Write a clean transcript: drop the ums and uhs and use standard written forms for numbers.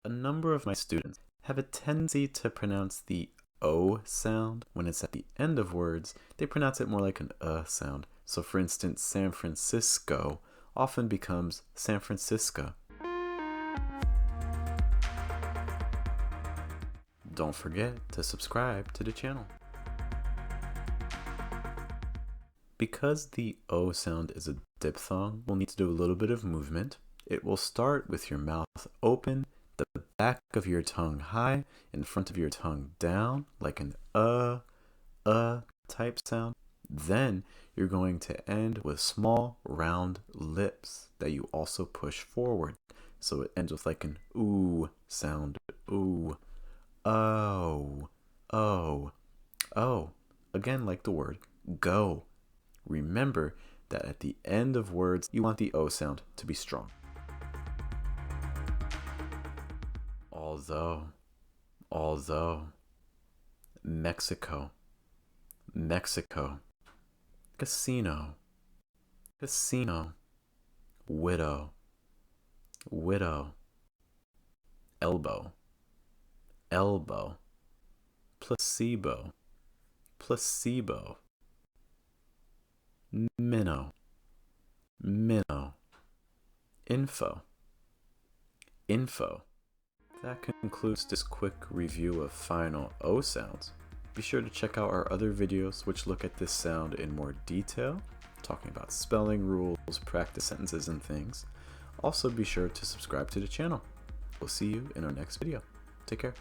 A number of my students have a tendency to pronounce the O sound when it's at the end of words. They pronounce it more like an sound. So for instance, San Francisco often becomes San Francisco. Don't forget to subscribe to the channel. Because the O sound is a diphthong, we'll need to do a little bit of movement. It will start with your mouth open, the back of your tongue high, in front of your tongue down, like an type sound. Then you're going to end with small, round lips that you also push forward. So it ends with like an ooh sound, ooh, oh, oh, oh. Again, like the word go. Remember that at the end of words, you want the O sound to be strong. Although, Mexico, casino, widow, elbow, placebo, minnow, info. That concludes this quick review of final O sounds. Be sure to check out our other videos which look at this sound in more detail, talking about spelling rules, practice sentences, and things. Also be sure to subscribe to the channel. We'll see you in our next video. Take care.